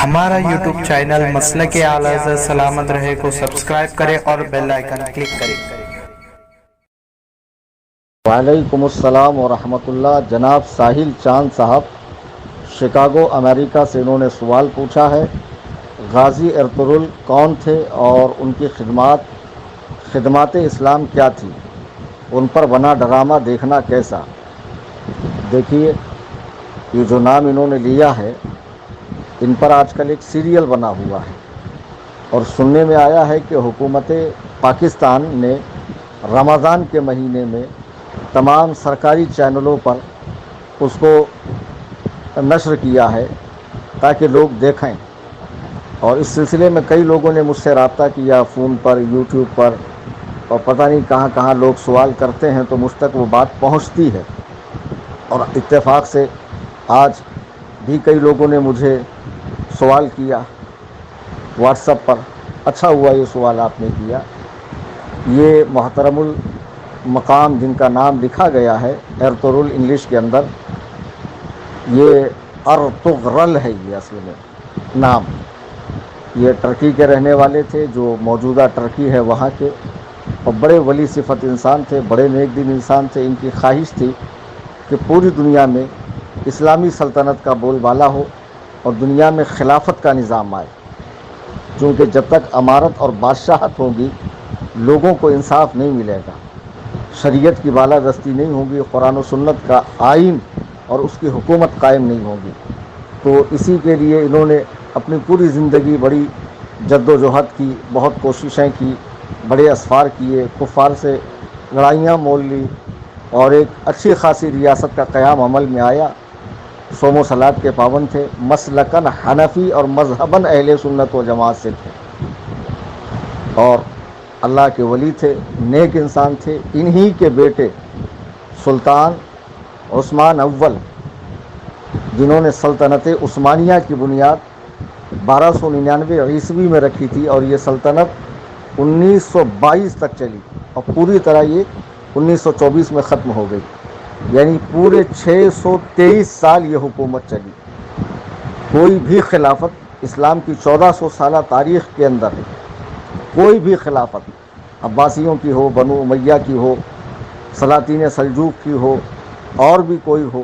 ہمارا YouTube channel مسلک اعلی حضرت سلامت رہے کو سبسکرائب کریں اور بیل آئیکن کلک کریں۔ وعلیکم السلام ورحمۃ اللہ۔ جناب ساحل چاند صاحب شکاگو امریکہ سے انہوں نے سوال پوچھا ہے، غازی ارطغرل کون تھے اور ان کی خدمات اسلام کیا تھی؟ ان پر بنا ڈرامہ دیکھنا کیسا؟ دیکھیے، یہ جو نام انہوں نے لیا ہے، ان پر آج کل ایک سیریل بنا ہوا ہے، اور سننے میں آیا ہے کہ حکومت پاکستان نے رمضان کے مہینے میں تمام سرکاری چینلوں پر اس کو نشر کیا ہے تاکہ لوگ دیکھیں، اور اس سلسلے میں کئی لوگوں نے مجھ سے رابطہ کیا، فون پر، یوٹیوب پر، اور پتہ نہیں کہاں کہاں لوگ سوال کرتے ہیں تو مجھ تک وہ بات پہنچتی ہے، اور اتفاق سے آج بھی کئی لوگوں نے مجھے سوال کیا واٹس ایپ پر۔ اچھا ہوا یہ سوال آپ نے کیا۔ یہ محترم المقام جن کا نام لکھا گیا ہے ارطغرل انگلش کے اندر، یہ ارطغرل ہے، یہ اصل میں نام۔ یہ ٹرکی کے رہنے والے تھے، جو موجودہ ٹرکی ہے وہاں کے، اور بڑے ولی صفت انسان تھے، بڑے نیک دل انسان تھے۔ ان کی خواہش تھی کہ پوری دنیا میں اسلامی سلطنت کا بول بالا ہو اور دنیا میں خلافت کا نظام آئے، کیونکہ جب تک امارت اور بادشاہت ہوگی لوگوں کو انصاف نہیں ملے گا، شریعت کی بالادستی نہیں ہوگی، قرآن و سنت کا آئین اور اس کی حکومت قائم نہیں ہوگی۔ تو اسی کے لیے انہوں نے اپنی پوری زندگی بڑی جد و جہد کی، بہت کوششیں کی، بڑے اسفار کیے، کفار سے لڑائیاں مول لی، اور ایک اچھی خاصی ریاست کا قیام عمل میں آیا۔ صوم و صلات کے پابند تھے، مسلکن حنفی اور مذہباً اہل سنت و جماعت سے تھے، اور اللہ کے ولی تھے، نیک انسان تھے۔ انہی کے بیٹے سلطان عثمان اول، جنہوں نے سلطنت عثمانیہ کی بنیاد 1299 عیسوی میں رکھی تھی، اور یہ سلطنت 1922 تک چلی، اور پوری طرح یہ 1924 میں ختم ہو گئی، یعنی پورے 623 سال یہ حکومت چلی۔ کوئی بھی خلافت اسلام کی 1400 سالہ تاریخ کے اندر، کوئی بھی خلافت، عباسیوں کی ہو، بنو امیہ کی ہو، سلاطین سلجوق کی ہو، اور بھی کوئی ہو،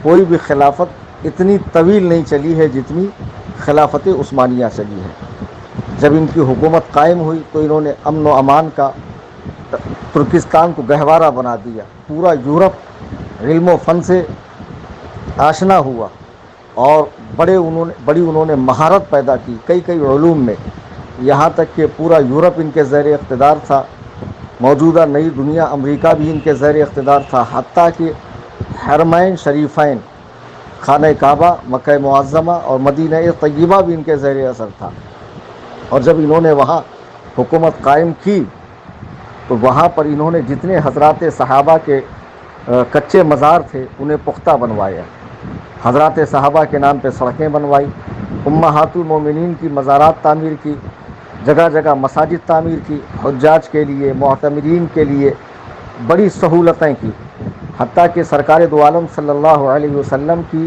کوئی بھی خلافت اتنی طویل نہیں چلی ہے جتنی خلافت عثمانیہ چلی ہے۔ جب ان کی حکومت قائم ہوئی تو انہوں نے امن و امان کا، ترکستان کو گہوارہ بنا دیا، پورا یورپ علم و فن سے آشنا ہوا، اور بڑی انہوں نے مہارت پیدا کی کئی علوم میں، یہاں تک کہ پورا یورپ ان کے زیر اقتدار تھا، موجودہ نئی دنیا امریکہ بھی ان کے زیر اقتدار تھا، حتیٰ کہ حرمین شریفین، خانہ کعبہ، مکہ معظمہ اور مدینہ طیبہ بھی ان کے زیر اثر تھا۔ اور جب انہوں نے وہاں حکومت قائم کی تو وہاں پر انہوں نے جتنے حضرات صحابہ کے کچے مزار تھے انہیں پختہ بنوایا، حضرات صحابہ کے نام پہ سڑکیں بنوائی، امہات المومنین کی مزارات تعمیر کی، جگہ جگہ مساجد تعمیر کی، حجاج کے لیے، معتمرین کے لیے بڑی سہولتیں کی، حتیٰ کہ سرکار دو عالم صلی اللہ علیہ وسلم کی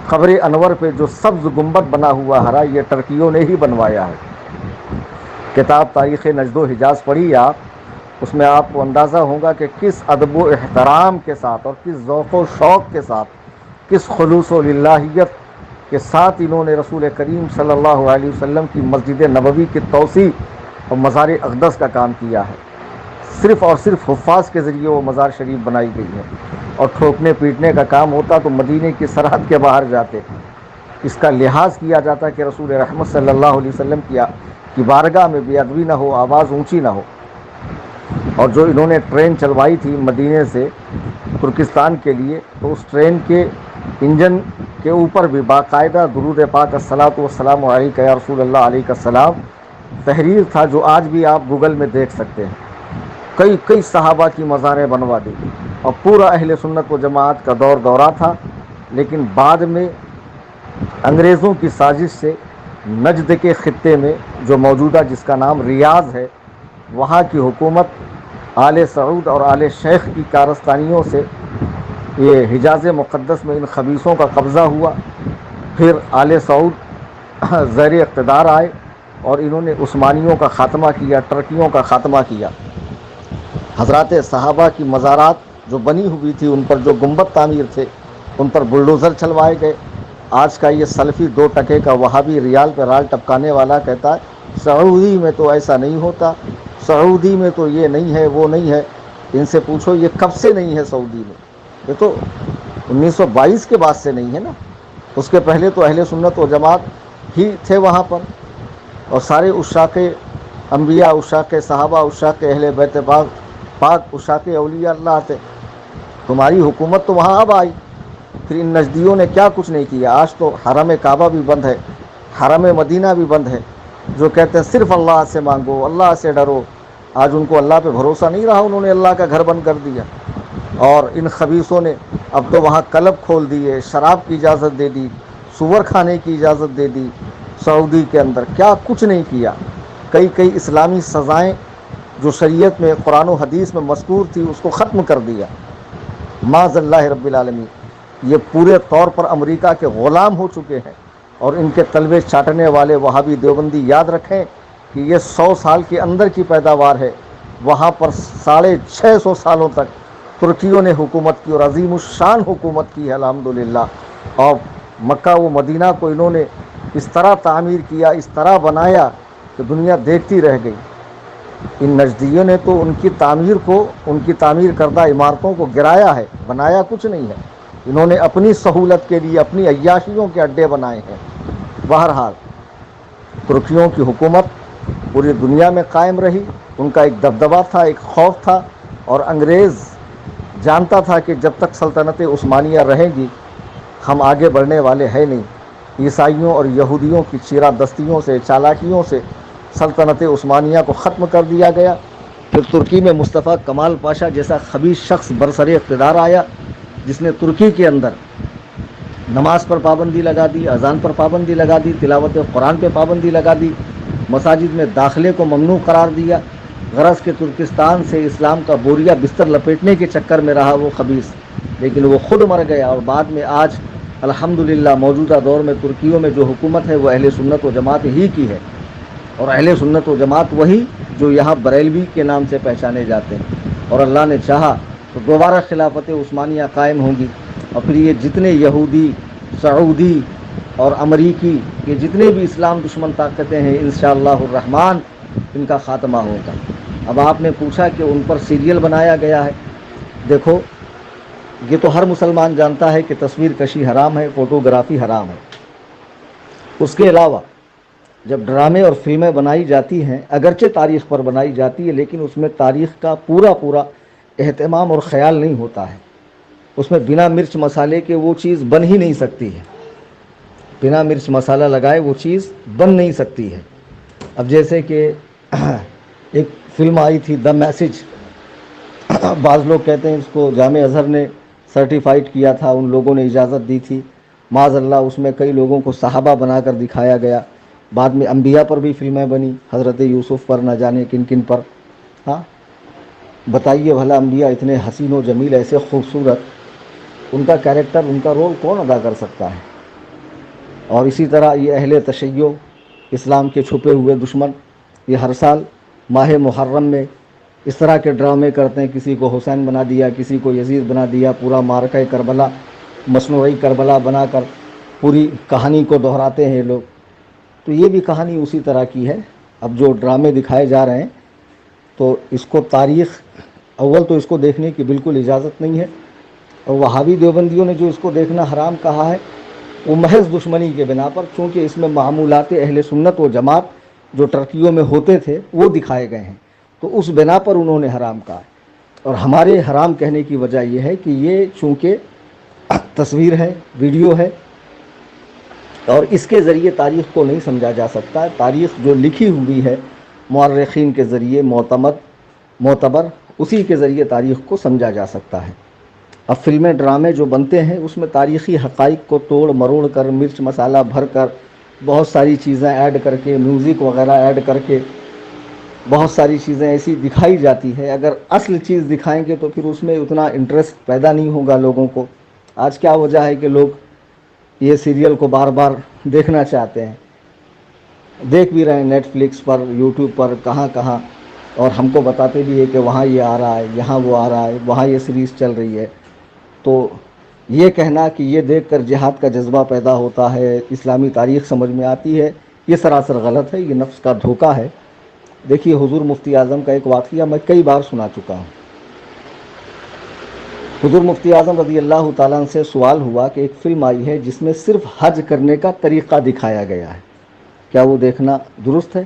قبر انور پہ جو سبز گنبد بنا ہوا ہرا، یہ ٹرکیوں نے ہی بنوایا ہے۔ کتاب تاریخ نجد و حجاز پڑھی آپ، اس میں آپ کو اندازہ ہوگا کہ کس ادب و احترام کے ساتھ اور کس ذوق و شوق کے ساتھ، کس خلوص و للہیت کے ساتھ انہوں نے رسول کریم صلی اللہ علیہ وسلم کی مسجد نبوی کی توسیع اور مزار اقدس کا کام کیا ہے۔ صرف اور صرف حفاظ کے ذریعے وہ مزار شریف بنائی گئی ہے، اور ٹھوکنے پیٹنے کا کام ہوتا تو مدینے کی سرحد کے باہر جاتے، اس کا لحاظ کیا جاتا کہ رسول رحمت صلی اللہ علیہ وسلم کی بارگاہ میں بے ادبی نہ ہو، آواز اونچی نہ ہو۔ اور جو انہوں نے ٹرین چلوائی تھی مدینے سے ترکستان کے لیے، تو اس ٹرین کے انجن کے اوپر بھی باقاعدہ درود پاک الصلاۃ والسلام علیک یا رسول اللہ علیہ السلام تحریر تھا، جو آج بھی آپ گوگل میں دیکھ سکتے ہیں۔ کئی صحابہ کی مزاریں بنوا دی، اور پورا اہل سنت و جماعت کا دورہ تھا۔ لیکن بعد میں انگریزوں کی سازش سے نجد کے خطے میں، جو موجودہ جس کا نام ریاض ہے، وہاں کی حکومت آل سعود اور آل شیخ کی کارستانیوں سے یہ حجاز مقدس میں ان خبیثوں کا قبضہ ہوا۔ پھر آل سعود زیر اقتدار آئے اور انہوں نے عثمانیوں کا خاتمہ کیا، ترکیوں کا خاتمہ کیا۔ حضرات صحابہ کی مزارات جو بنی ہوئی تھی، ان پر جو گنبد تعمیر تھے، ان پر بلڈوزر چلوائے گئے۔ آج کا یہ سلفی 2 ٹکے کا وہابی ریال پہ رال ٹپکانے والا کہتا ہے سعودی میں تو ایسا نہیں ہوتا، سعودی میں تو یہ نہیں ہے، وہ نہیں ہے۔ ان سے پوچھو یہ کب سے نہیں ہے سعودی میں؟ یہ تو 1922 کے بعد سے نہیں ہے نا، اس کے پہلے تو اہل سنت و جماعت ہی تھے وہاں پر، اور سارے عشاق انبیاء، عشاق صحابہ، عشاق اہل بیت پاک، عشاق اولیاء اللہ تھے۔ تمہاری حکومت تو وہاں اب آئی، پھر ان نجدیوں نے کیا کچھ نہیں کیا۔ آج تو حرم کعبہ بھی بند ہے، حرم مدینہ بھی بند ہے، جو کہتے ہیں صرف اللہ سے مانگو، اللہ سے ڈرو۔ آج ان کو اللہ پہ بھروسہ نہیں رہا، انہوں نے اللہ کا گھر بند کر دیا۔ اور ان خبیثوں نے اب تو وہاں کلب کھول دیے، شراب کی اجازت دے دی، سور کھانے کی اجازت دے دی۔ سعودی کے اندر کیا کچھ نہیں کیا۔ کئی اسلامی سزائیں جو شریعت میں، قرآن و حدیث میں مذکور تھی، اس کو ختم کر دیا۔ معاذ اللہ رب العالمین، یہ پورے طور پر امریکہ کے غلام ہو چکے ہیں۔ اور ان کے تلوے چاٹنے والے وہابی دیوبندی یاد رکھیں کہ یہ 100 سال کے اندر کی پیداوار ہے۔ وہاں پر 650 سالوں تک ترکیوں نے حکومت کی، اور عظیم الشان حکومت کی ہے الحمدللہ۔ اور مکہ و مدینہ کو انہوں نے اس طرح تعمیر کیا، اس طرح بنایا کہ دنیا دیکھتی رہ گئی۔ ان نجدیوں نے تو ان کی تعمیر کو، ان کی تعمیر کردہ عمارتوں کو گرایا ہے، بنایا کچھ نہیں ہے۔ انہوں نے اپنی سہولت کے لیے اپنی عیاشیوں کے اڈے بنائے ہیں۔ بہرحال ترکیوں کی حکومت پوری دنیا میں قائم رہی، ان کا ایک دبدبہ تھا، ایک خوف تھا، اور انگریز جانتا تھا کہ جب تک سلطنت عثمانیہ رہیں گی ہم آگے بڑھنے والے ہیں نہیں۔ عیسائیوں اور یہودیوں کی چیرہ دستیوں سے، چالاکیوں سے سلطنت عثمانیہ کو ختم کر دیا گیا۔ پھر ترکی میں مصطفیٰ کمال پاشا جیسا خبیث شخص برسر اقتدار آیا، جس نے ترکی کے اندر نماز پر پابندی لگا دی، اذان پر پابندی لگا دی، تلاوت قرآن پہ پابندی لگا دی، مساجد میں داخلے کو ممنوع قرار دیا۔ غرض کہ ترکستان سے اسلام کا بوریا بستر لپیٹنے کے چکر میں رہا وہ خبیث، لیکن وہ خود مر گیا۔ اور بعد میں آج الحمدللہ موجودہ دور میں ترکیوں میں جو حکومت ہے وہ اہل سنت و جماعت ہی کی ہے، اور اہل سنت و جماعت وہی جو یہاں بریلوی کے نام سے پہچانے جاتے ہیں۔ اور اللہ نے چاہا تو دوبارہ خلافت عثمانیہ قائم ہوں گی، اور پھر یہ جتنے یہودی، سعودی اور امریکی، یہ جتنے بھی اسلام دشمن طاقتیں ہیں، انشاءاللہ الرحمن ان کا خاتمہ ہوگا۔ اب آپ نے پوچھا کہ ان پر سیریل بنایا گیا ہے۔ دیکھو یہ تو ہر مسلمان جانتا ہے کہ تصویر کشی حرام ہے، فوٹوگرافی حرام ہے۔ اس کے علاوہ جب ڈرامے اور فلمیں بنائی جاتی ہیں، اگرچہ تاریخ پر بنائی جاتی ہے، لیکن اس میں تاریخ کا پورا اہتمام اور خیال نہیں ہوتا ہے۔ اس میں بنا مرچ مسالے کے وہ چیز بن ہی نہیں سکتی ہے، بنا مرچ مسالہ لگائے وہ چیز بن نہیں سکتی ہے۔ اب جیسے کہ ایک فلم آئی تھی دا میسج، بعض لوگ کہتے ہیں اس کو جامع ازہر نے سرٹیفائڈ کیا تھا، ان لوگوں نے اجازت دی تھی۔ معاذ اللہ اس میں کئی لوگوں کو صحابہ بنا کر دکھایا گیا، بعد میں انبیاء پر بھی فلمیں بنی، حضرت یوسف پر، نہ جانے کن کن پر۔ ہاں بتائیے بھلا، انبیاء اتنے حسین و جمیل، ایسے خوبصورت، ان کا کیریکٹر، ان کا رول کون ادا کر سکتا ہے؟ اور اسی طرح یہ اہل تشیع، اسلام کے چھپے ہوئے دشمن، یہ ہر سال ماہ محرم میں اس طرح کے ڈرامے کرتے ہیں، کسی کو حسین بنا دیا، کسی کو یزید بنا دیا، پورا معرکہ کربلا، مصنوعی کربلا بنا کر پوری کہانی کو دہراتے ہیں یہ لوگ۔ تو یہ بھی کہانی اسی طرح کی ہے۔ اب جو ڈرامے دکھائے جا رہے ہیں تو اس کو تاریخ، اول تو اس کو دیکھنے کی بالکل اجازت نہیں ہے، اور وہابی دیوبندیوں نے جو اس کو دیکھنا حرام کہا ہے وہ محض دشمنی کے بنا پر، چونکہ اس میں معمولات اہل سنت و جماعت جو ٹرکیوں میں ہوتے تھے وہ دکھائے گئے ہیں، تو اس بنا پر انہوں نے حرام کہا ہے۔ اور ہمارے حرام کہنے کی وجہ یہ ہے کہ یہ چونکہ تصویر ہے، ویڈیو ہے، اور اس کے ذریعے تاریخ کو نہیں سمجھا جا سکتا۔ تاریخ جو لکھی ہوئی ہے مورخین کے ذریعے، معتبر، اسی کے ذریعے تاریخ کو سمجھا جا سکتا ہے۔ اب فلمیں، ڈرامے جو بنتے ہیں اس میں تاریخی حقائق کو توڑ مروڑ کر، مرچ مسالہ بھر کر، بہت ساری چیزیں ایڈ کر کے، میوزک وغیرہ ایڈ کر کے بہت ساری چیزیں ایسی دکھائی جاتی ہے۔ اگر اصل چیز دکھائیں گے تو پھر اس میں اتنا انٹرسٹ پیدا نہیں ہوگا لوگوں کو۔ آج کیا وجہ ہے کہ لوگ یہ سیریل کو بار بار دیکھنا چاہتے ہیں؟ دیکھ بھی رہے ہیں نیٹ فلکس پر، یوٹیوب پر، کہاں کہاں، اور ہم کو بتاتے بھی ہے کہ وہاں یہ آ رہا ہے، یہاں وہ آ رہا ہے، وہاں یہ سیریز چل رہی ہے. تو یہ کہنا کہ یہ دیکھ کر جہاد کا جذبہ پیدا ہوتا ہے، اسلامی تاریخ سمجھ میں آتی ہے، یہ سراسر غلط ہے، یہ نفس کا دھوکہ ہے. دیکھیے حضور مفتی اعظم کا ایک واقعہ میں کئی بار سنا چکا ہوں. حضور مفتی اعظم رضی اللہ تعالیٰ عنہ سے سوال ہوا کہ ایک فلم آئی ہے جس میں صرف حج کرنے کا طریقہ دکھایا گیا ہے، کیا وہ دیکھنا درست ہے؟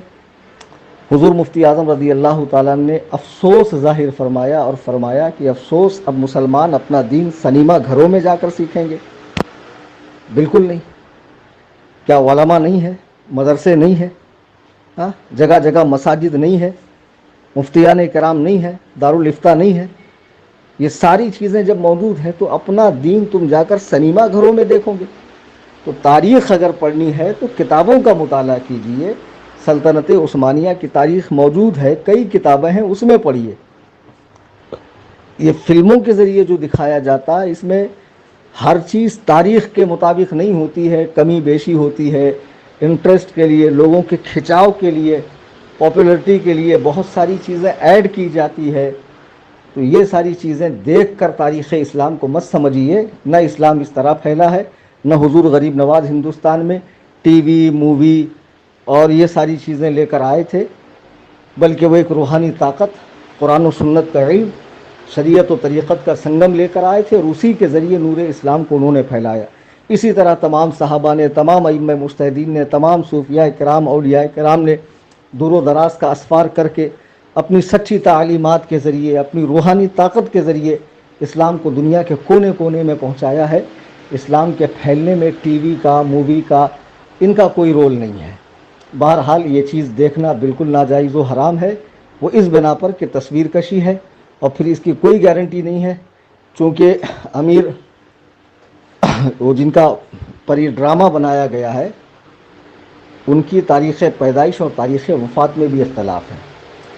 حضور مفتی اعظم رضی اللہ تعالیٰ عنہ نے افسوس ظاہر فرمایا اور فرمایا کہ افسوس، اب مسلمان اپنا دین سنیما گھروں میں جا کر سیکھیں گے؟ بالکل نہیں. کیا علماء نہیں ہے، مدرسے نہیں ہے، جگہ جگہ مساجد نہیں ہے، مفتیان کرام نہیں ہے، دارالافتاء نہیں ہے؟ یہ ساری چیزیں جب موجود ہیں تو اپنا دین تم جا کر سنیما گھروں میں دیکھو گے؟ تو تاریخ اگر پڑھنی ہے تو کتابوں کا مطالعہ کیجئے. سلطنت عثمانیہ کی تاریخ موجود ہے، کئی کتابیں ہیں، اس میں پڑھیے. یہ فلموں کے ذریعے جو دکھایا جاتا ہے اس میں ہر چیز تاریخ کے مطابق نہیں ہوتی ہے، کمی بیشی ہوتی ہے. انٹرسٹ کے لیے، لوگوں کے کھچاؤ کے لیے، پاپولرٹی کے لیے بہت ساری چیزیں ایڈ کی جاتی ہے. تو یہ ساری چیزیں دیکھ کر تاریخ اسلام کو مت سمجھیے. نہ اسلام اس طرح پھیلا ہے، نہ حضور غریب نواز ہندوستان میں ٹی وی، مووی اور یہ ساری چیزیں لے کر آئے تھے، بلکہ وہ ایک روحانی طاقت، قرآن و سنت کا علم، شریعت و طریقت کا سنگم لے کر آئے تھے، اور اسی کے ذریعے نور اسلام کو انہوں نے پھیلایا. اسی طرح تمام صحابہ نے، تمام ائمہ مجتہدین نے، تمام صوفیاء کرام، اولیاء کرام نے دور و دراز کا اسفار کر کے اپنی سچی تعلیمات کے ذریعے، اپنی روحانی طاقت کے ذریعے اسلام کو دنیا کے کونے کونے میں پہنچایا ہے. اسلام کے پھیلنے میں ٹی وی کا، مووی کا، ان کا کوئی رول نہیں ہے. بہرحال یہ چیز دیکھنا بالکل ناجائز و حرام ہے. وہ اس بنا پر کہ تصویر کشی ہے، اور پھر اس کی کوئی گارنٹی نہیں ہے، چونکہ امیر وہ جن کا پر یہ ڈرامہ بنایا گیا ہے ان کی تاریخ پیدائش اور تاریخ وفات میں بھی اختلاف ہے.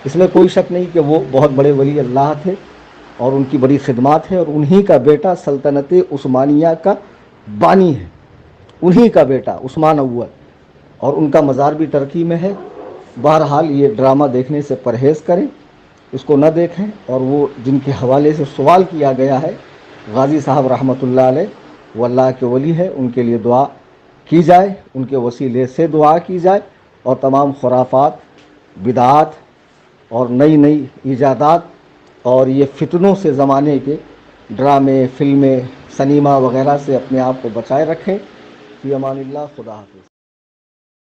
اس میں کوئی شک نہیں کہ وہ بہت بڑے ولی اللہ تھے اور ان کی بڑی خدمات ہے، اور انہی کا بیٹا سلطنت عثمانیہ کا بانی ہے، انہی کا بیٹا عثمان اول، اور ان کا مزار بھی ترکی میں ہے. بہرحال یہ ڈرامہ دیکھنے سے پرہیز کریں، اس کو نہ دیکھیں. اور وہ جن کے حوالے سے سوال کیا گیا ہے، غازی صاحب رحمۃ اللہ علیہ، وہ اللہ کے ولی ہے، ان کے لیے دعا کی جائے، ان کے وسیلے سے دعا کی جائے، اور تمام خرافات، بدعات اور نئی نئی ایجادات اور یہ فتنوں سے زمانے کے ڈرامے، فلمیں، سنیما وغیرہ سے اپنے آپ کو بچائے رکھیں. فی امان اللہ. خدا حافظ.